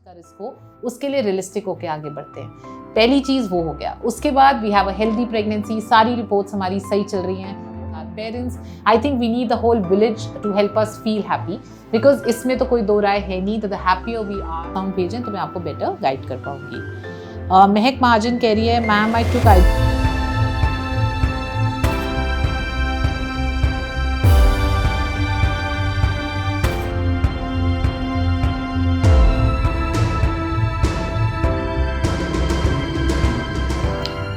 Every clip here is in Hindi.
का रिस्क हो, उसके लिए रियलिस्टिक होकर आगे बढ़ते हैं। पहली चीज़ वो हो गया। उसके बाद we have a healthy pregnancy, सारी रिपोर्ट्स हमारी सही चल रही हैं। Parents, I think we need the whole village to help us feel happy, because इसमें तो कोई दो राय है नहीं। तो the happier we are, sound भेजें तो मैं आपको बेटर गाइड कर पाऊंगी। महक महाजन कह रही है, ma'am I took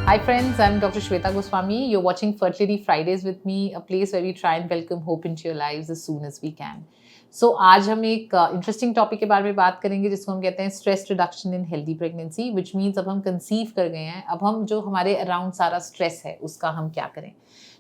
Hi friends, I'm Dr. Shweta Goswami. You're watching Fertility Fridays with me, a place where we try and welcome hope into your lives as soon as we can. So आज हम एक इंटरेस्टिंग टॉपिक के बारे में बात करेंगे जिसको हम कहते हैं stress reduction in healthy pregnancy, which means अब हम कंसीव कर गए हैं, अब हम जो हमारे अराउंड सारा स्ट्रेस है उसका हम क्या करें।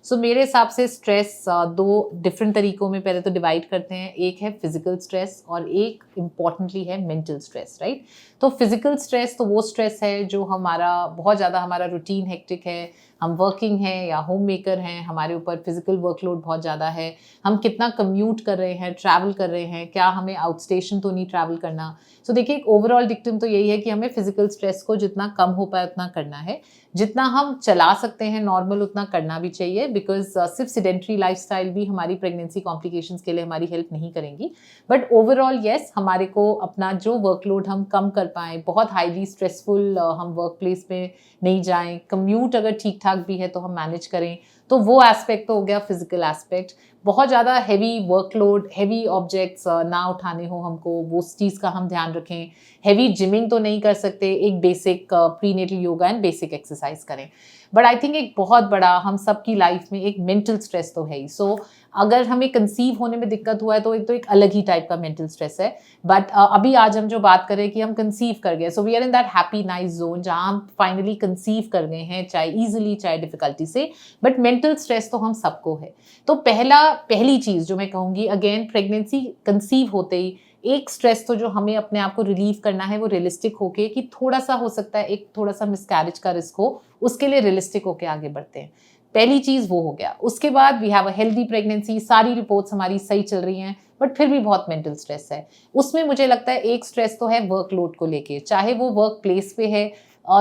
सो मेरे हिसाब से स्ट्रेस दो डिफरेंट तरीकों में पहले तो डिवाइड करते हैं। एक है फिजिकल स्ट्रेस और एक इम्पॉर्टेंटली है मेंटल स्ट्रेस, राइट। तो फिजिकल स्ट्रेस तो वो स्ट्रेस है जो हमारा बहुत ज़्यादा हमारा रूटीन हेक्टिक है, हम वर्किंग हैं या होम मेकर हैं, हमारे ऊपर फिजिकल वर्कलोड बहुत ज़्यादा है, हम कितना कम्यूट कर रहे हैं, ट्रैवल कर रहे हैं, क्या हमें आउट स्टेशन तो नहीं ट्रैवल करना। सो देखिए, एक ओवरऑल डिक्टम तो यही है कि हमें फिजिकल स्ट्रेस को जितना कम हो पाए उतना करना है, जितना हम चला सकते हैं नॉर्मल उतना करना भी चाहिए, बिकॉज सिर्फ सिडेंट्री लाइफस्टाइल भी हमारी प्रेगनेंसी कॉम्प्लिकेशंस के लिए हमारी हेल्प नहीं करेंगी। बट ओवरऑल येस, हमारे को अपना जो वर्कलोड हम कम कर पाएँ, बहुत हाईली स्ट्रेसफुल हम वर्क प्लेस में नहीं जाएं, कम्यूट अगर ठीक ठाक भी है तो हम मैनेज करें, तो वो एस्पेक्ट तो हो गया फिजिकल एस्पेक्ट। बहुत ज़्यादा हैवी वर्कलोड, हैवी ऑब्जेक्ट्स ना उठाने हो हमको, वो चीज़ का हम ध्यान रखें। हैवी जिमिंग तो नहीं कर सकते, एक basic prenatal yoga and basic exercise करें। बट आई थिंक एक बहुत बड़ा हम सब की लाइफ में एक मेंटल स्ट्रेस तो है ही। सो अगर हमें कंसीव होने में दिक्कत हुआ है तो एक अलग ही टाइप का मेंटल स्ट्रेस है। बट अभी आज हम जो बात करें कि हम कंसीव कर गए, so we are in that happy nice zone जहाँ हम फाइनली कंसीव कर गए हैं, चाहे ईजिली चाहे डिफिकल्टी से, बट मेंटल स्ट्रेस तो हम सबको है। तो पहली चीज़ जो मैं कहूँगी, अगेन प्रेगनेंसी कंसीव होते ही एक स्ट्रेस तो जो हमें अपने आप को रिलीव करना है वो रियलिस्टिक होके, कि थोड़ा सा हो सकता है एक थोड़ा सा मिसकैरेज का रिस्क हो, उसके लिए रियलिस्टिक होके आगे बढ़ते हैं। पहली चीज़ वो हो गया। उसके बाद we have a healthy pregnancy, सारी रिपोर्ट्स हमारी सही चल रही हैं, बट फिर भी बहुत मेंटल स्ट्रेस है। उसमें मुझे लगता है एक स्ट्रेस तो है वर्कलोड को लेके, चाहे वो वर्क प्लेस पे है,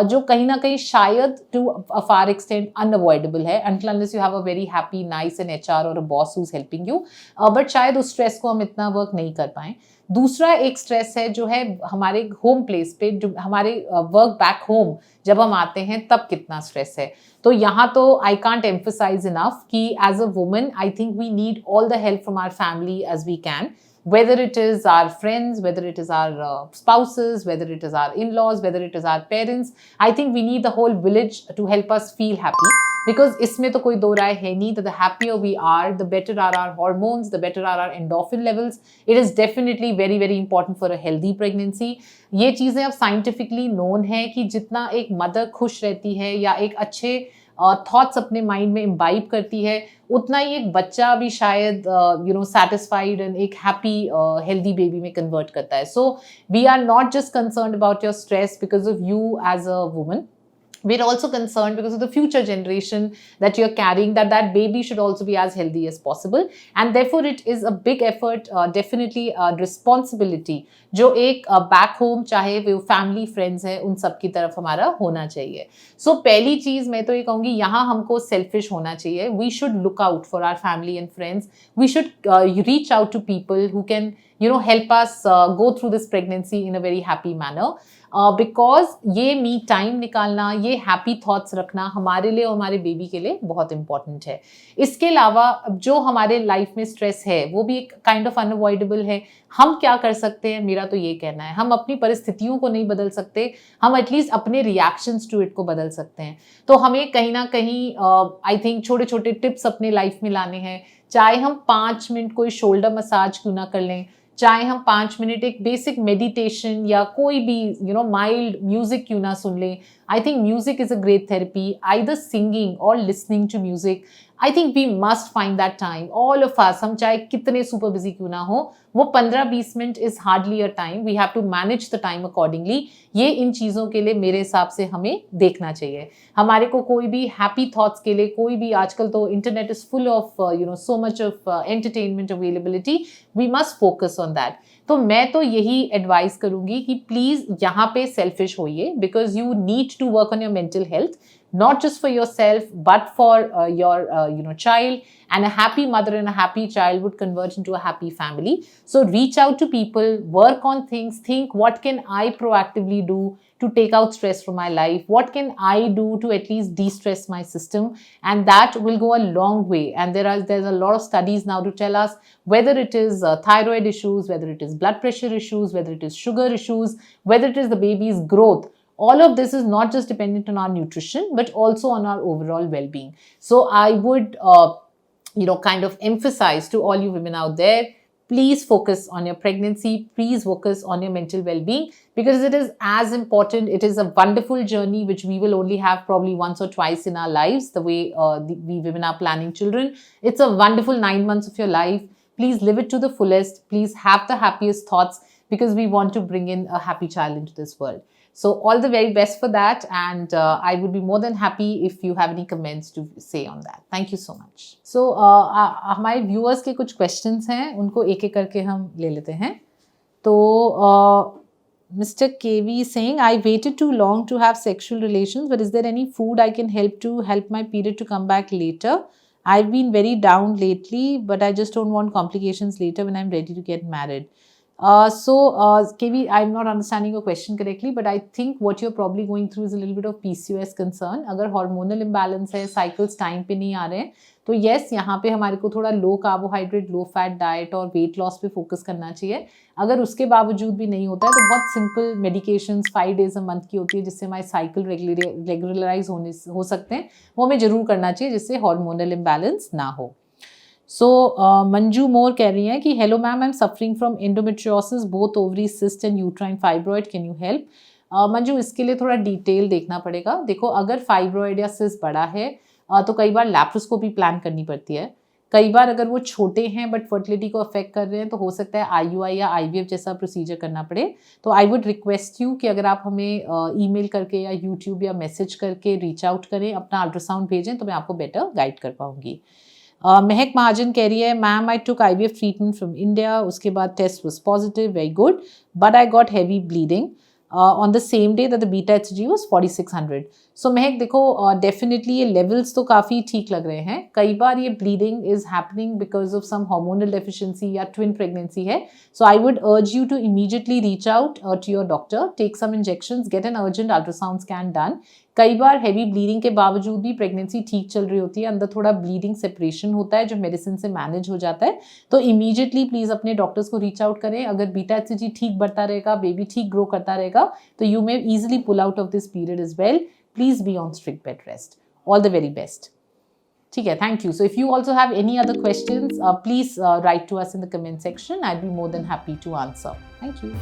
जो कहीं ना कहीं शायद to a far extent unavoidable है, until unless you have a very happy nice and HR or a boss who's helping you, but शायद उस स्ट्रेस को हम इतना वर्क नहीं कर पाएँ। दूसरा एक स्ट्रेस है जो है हमारे होम प्लेस पे, जो हमारे वर्क बैक होम जब हम आते हैं तब कितना स्ट्रेस है। तो यहाँ तो आई कांट एम्फसाइज इनफ कि as a woman I think we need all the help from our family as we can, whether it is our friends, whether it is our spouses, whether it is our in-laws, whether it is our parents. I think we need the whole village to help us feel happy, because इसमें तो कोई दो राय है नहीं। तो the happier we are, the better are our hormones, the better are our endorphin levels. It is definitely very very important for a healthy pregnancy. ये चीज़ें अब साइंटिफिकली नोन है कि जितना एक मदर खुश रहती है या एक अच्छे थॉट्स अपने माइंड में इम्बाइब करती है, उतना ही एक बच्चा भी शायद सेटिस्फाइड एंड एक हैप्पी हेल्दी बेबी में कन्वर्ट करता है। So we are not just concerned about your stress because of you as a woman, we're also concerned because of the future generation that you're carrying, that baby should also be as healthy as possible, and therefore it is a big effort, definitely a responsibility जो एक बैक होम चाहे वो फैमिली फ्रेंड्स है उन सब की तरफ हमारा होना चाहिए। सो पहली चीज़ मैं तो ये कहूँगी, यहाँ हमको सेल्फिश होना चाहिए। We should look out for our family and friends, we should reach out to people who can help us go through this pregnancy in a very happy manner, because ये मी टाइम निकालना, ये हैप्पी थॉट्स रखना हमारे लिए और हमारे बेबी के लिए बहुत इंपॉर्टेंट है। इसके अलावा जो हमारे लाइफ में स्ट्रेस है वो भी एक काइंड ऑफ अनअवॉइडेबल है। हम क्या कर सकते हैं, मेरा तो ये कहना है, हम अपनी परिस्थितियों को नहीं बदल सकते, हम एटलीस्ट अपने रिएक्शंस टू इट को बदल सकते हैं। तो हमें कहीं ना कहीं आई थिंक छोटे छोटे टिप्स अपने लाइफ में लाने हैं। चाहे हम 5 मिनट कोई शोल्डर मसाज क्यों ना कर लें, चाहे हम 5 मिनट एक बेसिक मेडिटेशन या कोई भी माइल्ड म्यूजिक क्यों ना सुन लें। I think music is a great therapy, either singing और listening to music. I think we must find that time, all of us, हम चाहे कितने सुपर बिजी क्यों ना हो, वो 15-20 minute is hardly a time, we have to manage the time accordingly. ये इन चीज़ों के लिए मेरे हिसाब से हमें देखना चाहिए। हमारे को कोई भी हैप्पी थॉट्स के लिए, कोई भी, आजकल तो internet is full of so much of entertainment availability, we must focus on that. तो मैं तो यही एडवाइस करूंगी कि प्लीज यहाँ पे सेल्फिश होइए, because you need to work on your mental health, not just for yourself but for your child, and a happy mother and a happy child would convert into a happy family. So reach out to people, work on things, think what can I proactively do to take out stress from my life, what can I do to at least de-stress my system, and that will go a long way. And there's a lot of studies now to tell us whether it is thyroid issues, whether it is blood pressure issues, whether it is sugar issues, whether it is the baby's growth. All of this is not just dependent on our nutrition, but also on our overall well-being. So I would, kind of emphasize to all you women out there, please focus on your pregnancy, please focus on your mental well-being, because it is as important. It is a wonderful journey which we will only have probably once or twice in our lives, the way we women are planning children. It's a wonderful 9 months of your life. Please live it to the fullest. Please have the happiest thoughts, because we want to bring in a happy child into this world. So all the very best for that, and I would be more than happy if you have any comments to say on that. Thank you so much. So हमारे viewers के कुछ questions हैं, उनको एक एक करके हम ले लेते हैं. तो Mr. KV is saying, I waited too long to have sexual relations, but is there any food I can help my period to come back later? I've been very down lately, but I just don't want complications later when I'm ready to get married. KV, I'm not understanding your question correctly, but I think what you're probably going through is a little bit of PCOS concern. अगर hormonal imbalance है, cycles time पे नहीं आ रहे हैं, तो yes, यहाँ पे हमारे को थोड़ा low carbohydrate, low fat diet और weight loss पे focus करना चाहिए. अगर उसके बावजूद भी नहीं होता है, तो बहुत simple medications 5 days a month की होती है, जिससे हमारे cycle regularize हो सकते हैं. वो हमें जरूर करना चाहिए, जिससे hormonal imbalance ना हो. So मंजू मोर कह रही हैं कि hello ma'am, I am suffering from endometriosis, both ovary cyst and uterine fibroid, can you help? Manju, इसके लिए थोड़ा डिटेल देखना पड़ेगा. देखो, अगर फाइब्रॉइड या सिस्ट बड़ा है तो कई बार लैप्रोस्कोपी प्लान करनी पड़ती है. कई बार अगर वो छोटे हैं बट फर्टिलिटी को अफेक्ट कर रहे हैं, तो हो सकता है IUI या IVF जैसा प्रोसीजर करना पड़े. तो आई वुड रिक्वेस्ट यू कि अगर आप हमें ईमेल करके या यूट्यूब या मैसेज करके रीच आउट करें, अपना अल्ट्रासाउंड भेजें, तो मैं आपको बेटर गाइड कर पाऊंगी. महक महाजन कह रही है, ma'am I took IVF treatment from India, उसके बाद test was positive, very good, but I got heavy bleeding on the same day that the beta HCG was 4600. So महक देखो, डेफिनेटली ये लेवल्स तो काफ़ी ठीक लग रहे हैं. कई बार ये bleeding is happening because of some hormonal deficiency या ट्विन प्रेगनेंसी है. So I would urge you to immediately reach out to your doctor, take some injections, get an urgent ultrasound scan done. कई बार हैवी ब्लीडिंग के बावजूद भी प्रेगनेंसी ठीक चल रही होती है, अंदर थोड़ा ब्लीडिंग सेपरेशन होता है जो मेडिसिन से मैनेज हो जाता है. तो इमीडिएटली प्लीज अपने डॉक्टर्स को रीच आउट करें. अगर बीटा HCG ठीक बढ़ता रहेगा, बेबी ठीक ग्रो करता रहेगा, तो you may easily pull out of this period as well. Please be on strict bed rest. All the very best. ठीक है, thank you. So if you also have any other questions, please write to us in the comment section. I'd be more than happy to answer. Thank you.